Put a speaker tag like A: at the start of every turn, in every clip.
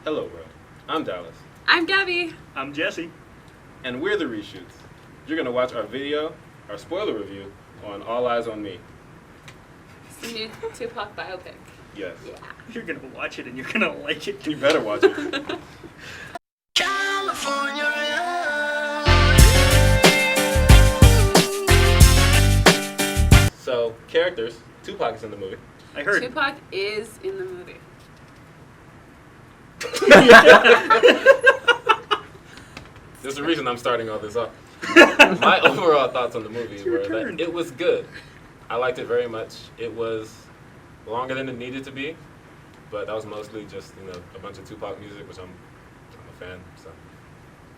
A: Hello world, I'm Dallas,
B: I'm Gabby.
C: I'm Jesse.
A: and we're the Reshoots. You're going to watch our video, our spoiler review, on All Eyez on Me.
B: It's the new Tupac biopic.
A: Yes.
B: Yeah.
C: You're gonna watch it and you're gonna like it.
A: You better watch it. So, characters, Tupac is in the movie.
C: I heard.
B: Tupac is in the movie.
A: There's a reason I'm starting all this off. My overall thoughts on the movie were
C: turn.
A: that it was good. I liked it very much. It was longer than it needed to be, but that was mostly just, a bunch of Tupac music, which I'm a fan, so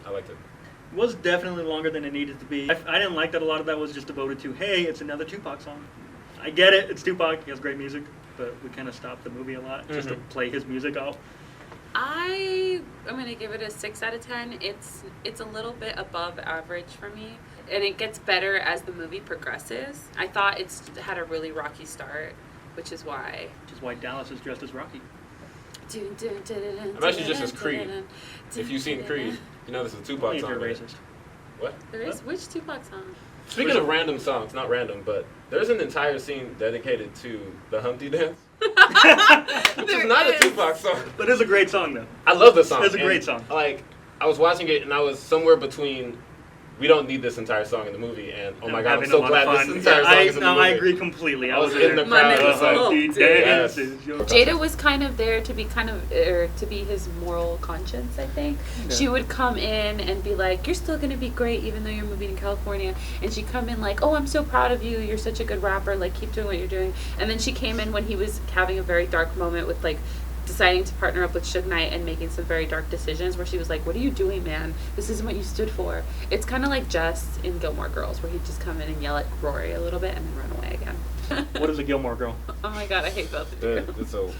A: I liked it.
C: Was definitely longer than it needed to be. I didn't like that a lot of that was just devoted to, hey, it's another Tupac song. I get it, it's Tupac, he has great music, but we kind of stopped the movie a lot just to play his music out.
B: I'm gonna give it a 6 out of 10. It's a little bit above average for me, and it gets better as the movie progresses. I thought it's had a really rocky start, which is why
C: Dallas is dressed as Rocky.
A: I'm actually just as Creed. If you've seen Creed, you know this is a Tupac
C: Only if
A: song.
C: you're
A: right?
C: racist.
A: What?
B: there is which Tupac song?
A: Speaking of random songs, not random, but there's an entire scene dedicated to the Humpty Dance, which is not a Tupac song.
C: But it's a great song, though.
A: I love the song.
C: It's a great
A: and,
C: song.
A: Like, I was watching it and I was somewhere between, we don't need this entire song in the movie, and oh my god, I'm
C: having a
A: so
C: lot
A: glad
C: of
A: this
C: fun.
A: entire song is in the movie.
C: I agree completely.
A: I was
C: there.
A: in the
B: My
A: crowd.
B: name
A: I was
B: is
A: like,
B: Humpty
C: Dance
A: Yes.
C: is your-
B: Jada was kind of there to be to be his moral conscience, I think.
C: Yeah.
B: She would come in and be like, you're still going to be great even though you're moving to California. And she'd come in like, oh, I'm so proud of you. You're such a good rapper. Like, keep doing what you're doing. And then she came in when he was having a very dark moment with, like, deciding to partner up with Suge Knight and making some very dark decisions where she was like, what are you doing, man? This isn't what you stood for. It's kind of like Jess in Gilmore Girls where he'd just come in and yell at Rory a little bit and then run away again.
C: What is a Gilmore Girl?
B: Oh my god, I hate both of you.
A: It's so.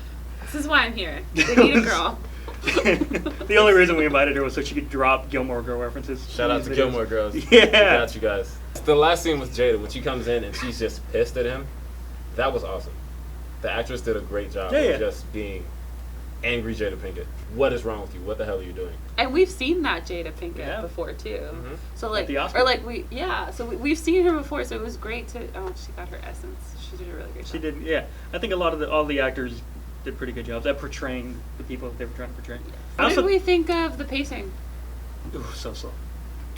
B: This is why I'm here. They need a girl.
C: The only reason we invited her was so she could drop Gilmore Girl references.
A: Shout out to
C: Videos.
A: Gilmore Girls.
C: Yeah.
A: We got you guys. The last scene with Jada, when she comes in and she's just pissed at him, that was awesome. The actress did a great job of just being angry Jada Pinkett. What is wrong with you? What the hell are you doing?
B: And we've seen that Jada Pinkett before too.
A: Mhm.
B: So like,
C: At the Oscars.
B: or like we've seen her before. So it was great to. Oh, she got her essence. She did a really great job.
C: She did, yeah. I think all the actors did pretty good jobs at portraying the people that they were trying to portray.
B: What did we think of the pacing?
C: Ooh, so slow.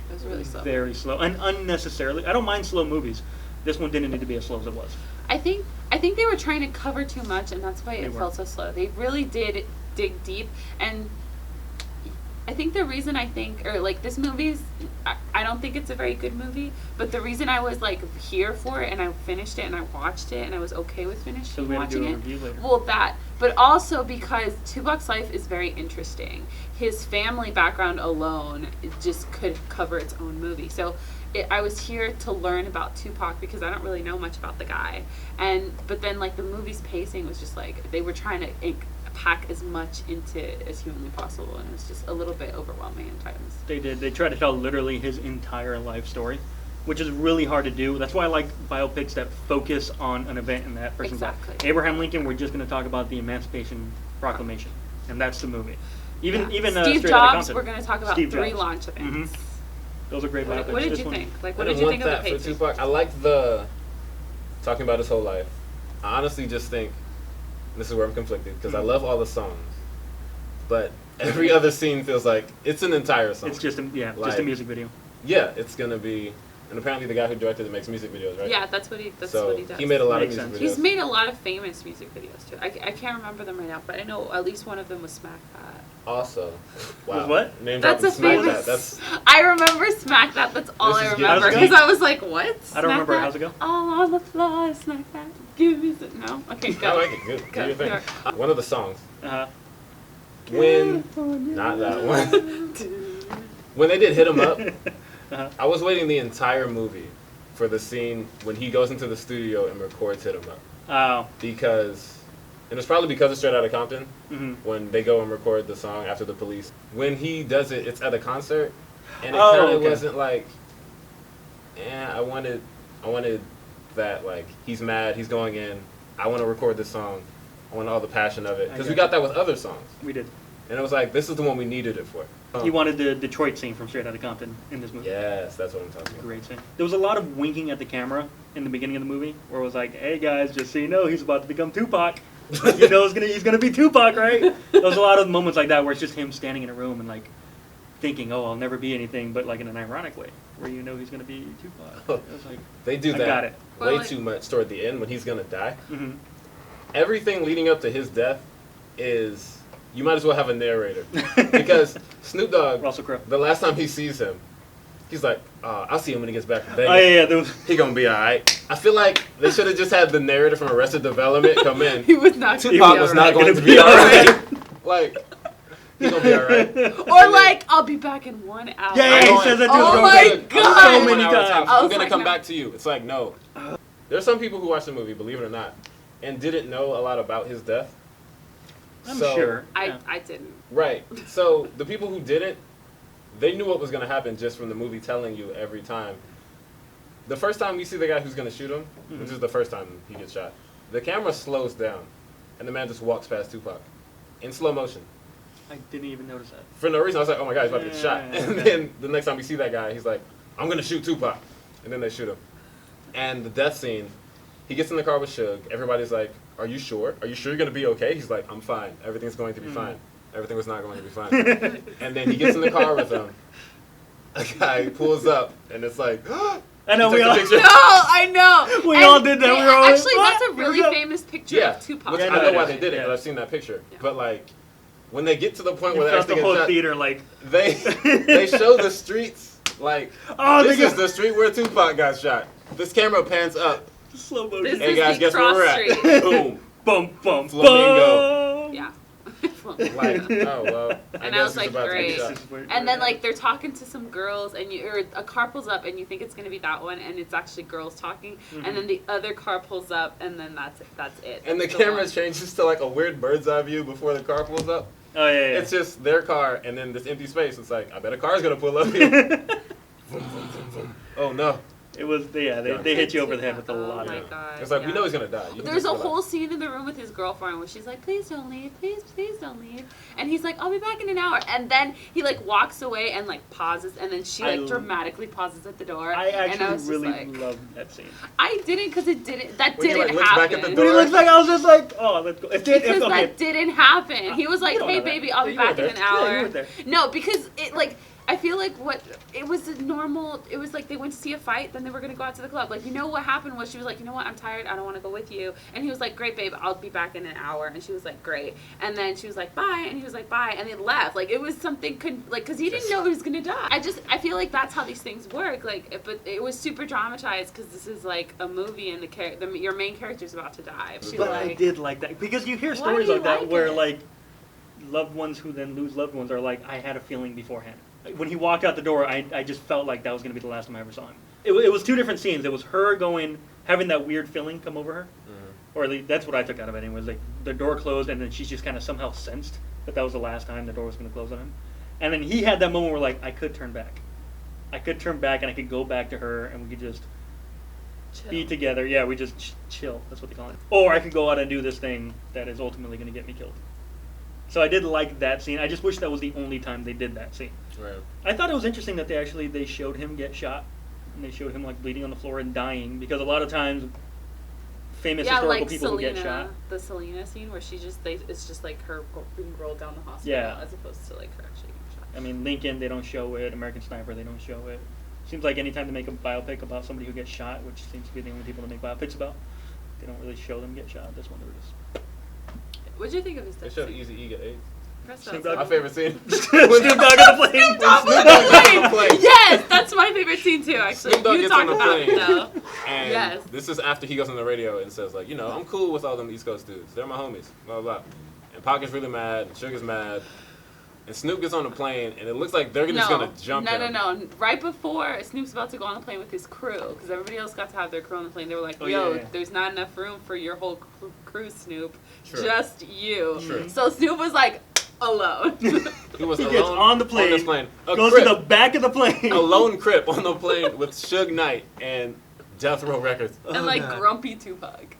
B: It was really slow.
C: Very slow and unnecessarily. I don't mind slow movies. This one didn't need to be as slow as it was.
B: I think they were trying to cover too much, and that's why
C: They
B: it
C: were.
B: felt so slow. They really did dig deep, and I think the reason this movie's, I don't think it's a very good movie, but the reason I was like here for it and I finished it and I watched it and I was okay with
C: So
B: finishing
C: we had to
B: watching
C: do a
B: it.
C: review later.
B: Well, that, but also because Tupac's life is very interesting. His family background alone just could cover its own movie. So I was here to learn about Tupac because I don't really know much about the guy. But then like the movie's pacing was just like they were trying to pack as much into it as humanly possible, and it was just a little bit overwhelming at times.
C: They did. They tried to tell literally his entire life story, which is really hard to do. That's why I like biopics that focus on an event in that person's life.
B: Exactly.
C: Abraham Lincoln, we're just going to talk about the Emancipation Proclamation, and that's the movie. Even
B: Steve
C: Straight Outta
B: Jobs,
C: Compton.
B: we're going to talk about
C: Steve
B: 3
C: Jobs.
B: launch events.
C: Those are great biopics.
B: What did
C: This
B: you
C: one-
B: think? Like, what
A: I
B: did
A: didn't
B: you
A: want
B: think of the
A: that for
B: pacing?
A: Tupac. I liked the talking about his whole life. I honestly just think this is where I'm conflicted because I love all the songs, but every other scene feels like it's an entire song.
C: It's just a
A: Like-
C: music video.
A: Yeah, it's gonna be, and apparently the guy who directed it makes music videos, right?
B: Yeah, that's what he does.
A: He made a lot of
C: Makes
A: music
C: sense.
A: videos.
B: He's made a lot of famous music videos too. I can't remember them right now, but I know at least one of them was Smack That.
A: Also, wow.
C: Was what?
A: Name
B: That's a
A: dropping Smack
B: famous.
A: That. That's
B: I remember Smack That. That's all
A: This
B: I
A: is good.
B: remember
C: How's it
B: because
C: go?
B: I was like, what?
C: I don't
B: Smack
C: remember.
B: That?
C: How's it go?
B: All on the floor, Smack That. Give me some. No. Okay, go.
A: I like it. Good. Do your thing.
B: Go.
A: One of the songs.
C: Uh-huh.
A: When not that one. When they did Hit 'Em Up,
C: Uh-huh.
A: I was waiting the entire movie for the scene when he goes into the studio and records Hit 'Em Up.
C: Oh.
A: Because, and it's probably because of Straight Outta Compton,
C: Mm-hmm.
A: when they go and record the song after the police. When he does it, it's at a concert, and it
C: Oh,
A: kind of
C: okay.
A: wasn't like, I wanted that, like, he's mad, he's going in, I want to record this song, I want all the passion of it. Because we got that with other songs.
C: We did.
A: And it was like, this is the one we needed it for.
C: He wanted the Detroit scene from Straight Outta Compton in this movie.
A: Yes, that's what I'm talking about.
C: Great scene. There was a lot of winking at the camera in the beginning of the movie, where it was like, "Hey guys, just so you know, he's about to become Tupac. You know, he's gonna be Tupac, right?" There was a lot of moments like that where it's just him standing in a room and like thinking, "Oh, I'll never be anything," but like in an ironic way, where you know he's gonna be Tupac. It was like,
A: they do
C: I
A: that
C: got it.
A: way too much toward the end when he's gonna die.
C: Mm-hmm.
A: Everything leading up to his death is. You might as well have a narrator. Because Snoop Dogg,
C: Russell Crowe.
A: the last time he sees him, he's like, I'll see him when he gets back from Vegas.
C: Oh yeah, there was.
A: He gonna be alright. I feel like they should have just had the narrator from Arrested Development come in.
B: He was not.
A: Tupac was not going to be alright. Like, he's gonna be alright.
B: Or like, I'll be back in 1 hour.
C: Yeah, he says that to his
B: Oh
C: girlfriend
B: my God.
C: so many times.
A: I'm
B: was
A: gonna
B: like,
A: come
B: no.
A: back to you. It's like, no. There's some people who watch the movie, believe it or not, and didn't know a lot about his death.
C: I'm sure. Yeah.
B: I didn't.
A: Right. So the people who didn't, they knew what was going to happen just from the movie telling you every time. The first time you see the guy who's going to shoot him, which is the first time he gets shot, the camera slows down, and the man just walks past Tupac in slow motion.
C: I didn't even notice that.
A: For no reason, I was like, oh my God, he's about to get shot.
C: Yeah.
A: And then the next time you see that guy, he's like, I'm going to shoot Tupac. And then they shoot him. And the death scene, he gets in the car with Suge. Everybody's like, are you sure? Are you sure you're going to be okay? He's like, I'm fine. Everything's going to be fine. Everything was not going to be fine. And then he gets in the car with him. A guy pulls up, and it's like,
C: I know
A: he
C: we
A: takes
C: all.
A: a picture.
B: No, I know.
C: We all did that. We were all like,
B: actually,
C: "What?
B: that's a really
C: Where's that?"
B: famous picture
A: Yeah,
B: of Tupac.
A: which
C: Yeah,
A: I know why
C: it
A: they
C: is.
A: did it,
C: Yeah.
A: but I've seen that picture.
B: Yeah.
A: But like, when they get to the point
C: You
A: where they
C: felt
A: actually
C: the
A: get
C: whole
A: shot,
C: theater like.
A: they show the streets like,
C: Oh,
A: this
C: they
A: is
C: got
A: the street where Tupac got shot. This camera pans up.
C: slow
B: This
C: motion.
A: Hey
B: is
A: guys,
B: the
A: guess where we're
B: cross
A: at?
B: street.
A: Boom.
C: Bum bum
A: Flamingo.
C: bum.
B: Yeah.
A: Like, oh well.
B: And I was
A: guess he's
B: like,
A: about to get
B: great.
A: shot.
B: And then like they're talking to some girls, and or a car pulls up, and you think it's gonna be that one, and it's actually girls talking, and then the other car pulls up, and then that's it. That's it.
A: And the
B: That's
A: camera
B: one.
A: changes to like a weird bird's eye view before the car pulls up.
C: Oh yeah, yeah.
A: It's just their car and then this empty space. It's like, I bet a car's gonna pull up here. Vroom, vroom, vroom, vroom. Oh no.
C: It was they hit you over the head with a lot
B: Oh my
C: of.
B: God.
A: It's like, we
B: yeah.
A: know he's gonna die. You can
B: There's
A: just
B: a
A: relax.
B: whole scene in the room with his girlfriend where she's like, please don't leave, please don't leave. And he's like, I'll be back in an hour. And then he like walks away and like pauses, and then she like dramatically pauses at the door.
C: I
B: and I
C: actually
B: was just
C: really
B: like,
C: loved that scene.
B: I didn't, because it didn't, that
A: When he,
B: didn't
A: like, looks back
B: happen.
A: at the
C: When he
A: door.
C: looks like I was just like, oh, let's go. If
B: Because
C: okay.
B: that didn't happen. He was like,
C: You don't
B: hey
C: know that.
B: baby, I'll be
C: Yeah, you
B: back in
C: were
B: an
C: there. Yeah, you
B: hour.
C: were there.
B: No, because it like, I feel like it was a normal, it was like they went to see a fight, then they were going to go out to the club. Like, you know what happened was she was like, you know what, I'm tired, I don't want to go with you. And he was like, great babe, I'll be back in an hour. And she was like, great. And then she was like, bye. And he was like, bye. And they left. Like, it was something, because he didn't know he was going to die. I feel like that's how these things work. Like, but it was super dramatized because this is like a movie and your main character's about to die. She
C: But
B: like,
C: I did like that because you hear
B: Why
C: stories
B: do you
C: like that
B: like
C: where
B: it?
C: like loved ones who then lose loved ones are like, I had a feeling beforehand. When he walked out the door, I just felt like that was going to be the last time I ever saw him. It was two different scenes. It was her having that weird feeling come over her, or at least that's what I took out of it. Anyway, like the door closed, and then she's just kind of somehow sensed that was the last time the door was going to close on him. And then he had that moment where like, I could turn back, and I could go back to her, and we could just
B: chill.
C: be together. Yeah, we just chill. That's what they call it. Or I could go out and do this thing that is ultimately going to get me killed. So I did like that scene. I just wish that was the only time they did that scene.
A: Right.
C: I thought it was interesting that they showed him get shot, and they showed him like bleeding on the floor and dying, because a lot of times famous historical
B: like
C: people
B: Selena,
C: who get shot.
B: the Selena scene where it's just like her being rolled down the hospital,
C: Yeah.
B: as opposed to like her actually getting shot.
C: I mean, Lincoln, they don't show it. American Sniper, they don't show it. Seems like anytime they make a biopic about somebody who gets shot, which seems to be the only people to make biopics about, they don't really show them get shot. This one, they were just.
B: What'd you think of his
A: They
B: death
A: showed
B: scene?
A: Easy E get AIDS.
C: Snoop Dogg.
A: My favorite scene.
C: Snoop Dogg on the plane.
B: Snoop Dogg
A: Snoop Dogg on the plane.
B: Yes, that's my favorite scene too. Actually,
A: Snoop Dogg
B: you
A: gets
B: talk
A: on the
B: about it
A: plane.
B: though.
A: And
B: Yes.
A: this is after he goes on the radio and says, like, I'm cool with all them East Coast dudes. They're my homies, blah, blah, blah. And Pac is really mad, and Sugar's mad. And Snoop gets on the plane, and it looks like they're just going to jump him.
B: No. Right before Snoop's about to go on the plane with his crew, because everybody else got to have their crew on the plane, they were like, there's not enough room for your whole crew, Snoop.
A: Sure.
B: Just you.
A: Sure.
B: So Snoop was like, alone.
A: He was
C: He
A: alone
C: gets on the plane,
A: A
C: goes
A: crip,
C: to the back of the plane.
A: a lone crip on the plane with Suge Knight and Death Row Records.
B: And like grumpy Tupac,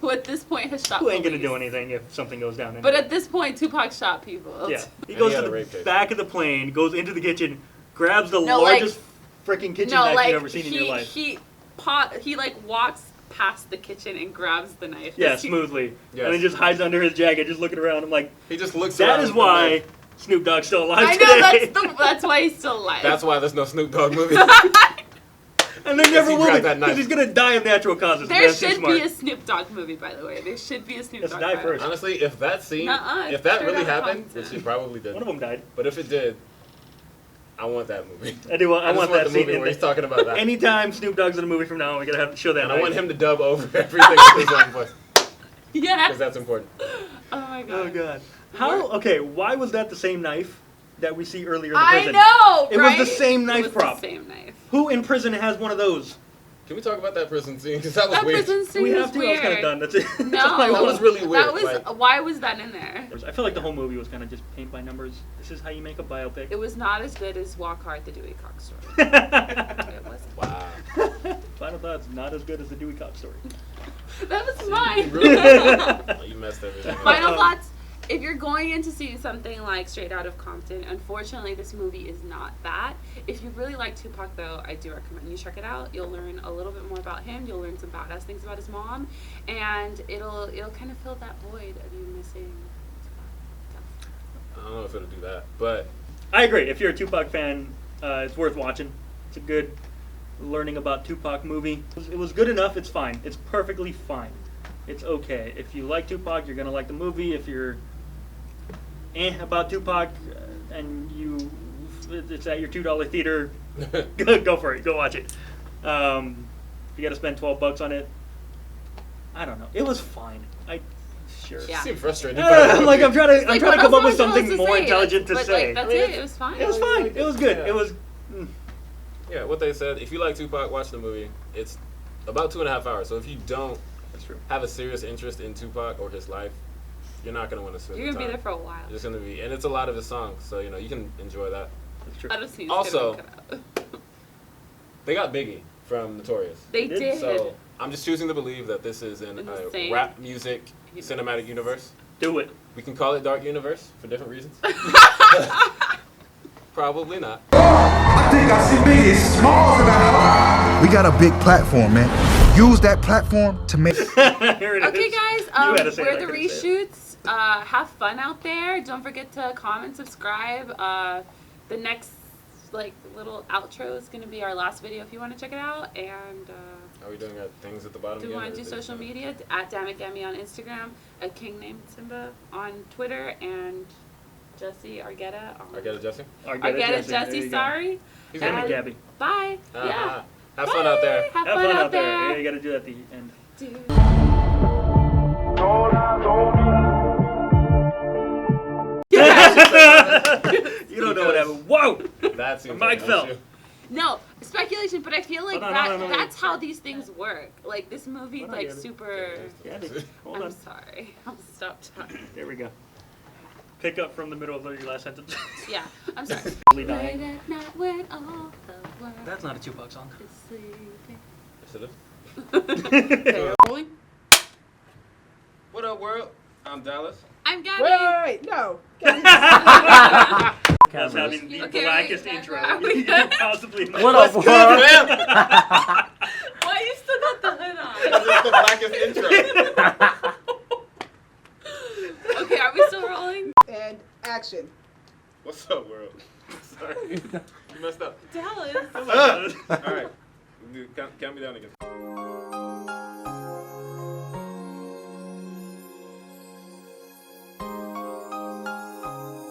B: who at this point has shot.
C: Who ain't gonna
B: police.
C: do anything if something goes down? Anyway.
B: But at this point, Tupac shot people.
C: yeah, he
A: And
C: goes
A: he had
C: to
A: a rape
C: the
A: case.
C: back of the plane, goes into the kitchen, grabs the
B: No,
C: largest freaking kitchen knife
B: like
C: you've ever seen in your life.
B: he like walks past the kitchen and grabs the knife.
C: Yeah, smoothly,
A: Yes.
C: and then just hides under his jacket, just looking around. I'm like,
A: He just looks
C: that
A: around
C: is
A: with
C: why
A: the knife.
C: Snoop Dogg's still alive
B: I
C: today.
B: know that's why he's still alive.
A: That's why there's no Snoop Dogg movie.
C: And there never
A: he
C: will be,
A: grabbed that knife.
C: because he's gonna die of natural causes.
B: There
C: That's too
B: should
C: smart.
B: be a Snoop Dogg movie, by the way. There should be a Snoop
C: Let's
B: Dogg
C: die
B: movie.
C: first.
A: Honestly, if that scene,
B: Nuh-uh,
A: if that
B: straight
A: really
B: out
A: happened,
B: Compton.
A: which it probably did,
C: One of them died.
A: but if it did, I want that movie.
C: I do. I
A: just
C: want that
A: the
C: scene
A: movie
C: in
A: where he's
C: there.
A: talking about that.
C: Anytime Snoop Dogg's in a movie from now on, we gotta have to show that.
A: And I
C: knife.
A: want him to dub over everything with his own voice,
B: Yeah.
A: because that's important.
B: Oh my god.
C: Oh god. How? Okay. Why was that the same knife that we see earlier in the
B: I
C: prison?
B: know,
C: It
B: right?
C: was the same knife
B: It was
C: prop.
B: the same knife.
C: Who in prison has one of those?
A: Can we talk about that prison scene? Because that was
B: That
A: weird.
B: prison scene
C: we
B: was
C: have to.
B: weird.
C: I was kind of done. That's it.
B: No,
C: That's all I
A: That
C: want.
A: was really weird.
B: That was
A: like,
B: why was that in there?
C: I feel like the whole movie was kind of just paint by numbers. This is how you make a biopic.
B: It was not as good as Walk Hard, the Dewey Cox story.
C: Final
B: It wasn't.
A: wow.
C: thoughts. Not as good as the Dewey Cox story.
B: That was mine.
A: Oh, you messed everything up.
B: Final thoughts. If you're going in to see something like Straight Out of Compton, unfortunately this movie is not that. If you really like Tupac though, I do recommend you check it out. You'll learn a little bit more about him. You'll learn some badass things about his mom, and it'll kind of fill that void of you missing Tupac.
A: I don't know if it'll do that, but
C: I agree. If you're a Tupac fan, it's worth watching. It's a good learning about Tupac movie. It was good enough. It's fine. It's perfectly fine. It's okay. If you like Tupac, you're gonna like the movie. If you're about Tupac and it's at your $2 theater, go for it. Go watch it. You got to spend $12 on it. I don't know. It was fine. Sure.
B: Yeah.
A: you seem frustrated.
C: I'm like I'm trying to
B: Like,
C: come
B: what
C: up
B: else
C: with
B: am I
C: something
B: supposed to
C: more
B: say?
C: intelligent to
B: But,
C: say.
B: Like, that's
A: I mean,
B: it. It was fine.
C: It was fine. It was good.
A: Yeah.
C: It was.
A: Yeah, what they said. If you like Tupac, watch the movie. It's about 2.5 hours. So if you don't
C: That's true.
A: have a serious interest in Tupac or his life, you're not gonna want to spend.
B: You're gonna
A: the
B: be
A: time.
B: there for a while.
A: It's gonna be, and it's a lot of his songs, so you can enjoy that.
C: That's true.
B: A lot of scenes
A: Also-
B: could've been cut out.
A: They got Biggie from Notorious,
B: They
C: did,
B: did.
A: so I'm just choosing to believe that this is in
B: In the
A: a
B: same
A: rap music
B: universe.
A: cinematic universe.
C: Do it.
A: We can call it Dark Universe for different reasons. Probably not.
D: I think I see me small now. We got a big platform, man. Use that platform to make.
C: Here it
B: Okay,
C: is.
B: guys,
C: You had to say it,
B: we're
C: I
B: the
C: couldn't say it.
B: Reshoots. Have fun out there. Don't forget to comment, subscribe. The next little outro is gonna be our last video if you want to check it out. And
A: Are we doing things at the bottom?
B: do we
A: again,
B: want
A: or
B: to do
A: is it-
B: social media? At DammitGammy on Instagram, at King Named Simba on Twitter, and Jesse Argetta on
A: Argetta Jesse.
B: Argetta
C: There
B: Jesse.
C: you go.
B: Sorry.
A: He's
C: Damn
A: gonna
C: it,
A: be.
C: Gabby.
B: Bye. Yeah.
A: Have fun out there.
B: Have
C: Have fun out there. Yeah, you got to do that at the end.
B: Dude.
C: You don't know what happened. Whoa!
A: That seems
C: Mike
A: like an
C: fell.
A: issue.
B: No, speculation, but I feel like
C: Hold on, no.
B: that's how these things work. Like this movie's
C: Hold on,
B: like
C: Gabby.
B: super.
C: Gabby, hold
B: I'm
C: on.
B: sorry. I'll stop talking.
C: There we go. Pick up from the middle of your last sentence.
B: Yeah, I'm sorry.
C: Really
B: Late
C: dying.
B: at night when all the world
C: That's not a Tupac song.
B: is sleeping.
A: Yes, it is.
B: Rolling.
A: What up, world? I'm Dallas.
B: I'm Gabby.
E: Wait, no.
C: That's having the
B: Okay,
C: blackest
B: wait,
C: intro
B: background.
C: you can possibly imagine.
E: What up, world?
B: Why you still got the hood
A: This is the blackest intro.
B: on? Okay, are we still rolling?
E: And action.
A: What's up, world? Sorry. You messed up.
B: Dallas.
A: All right. Dude, count me down again.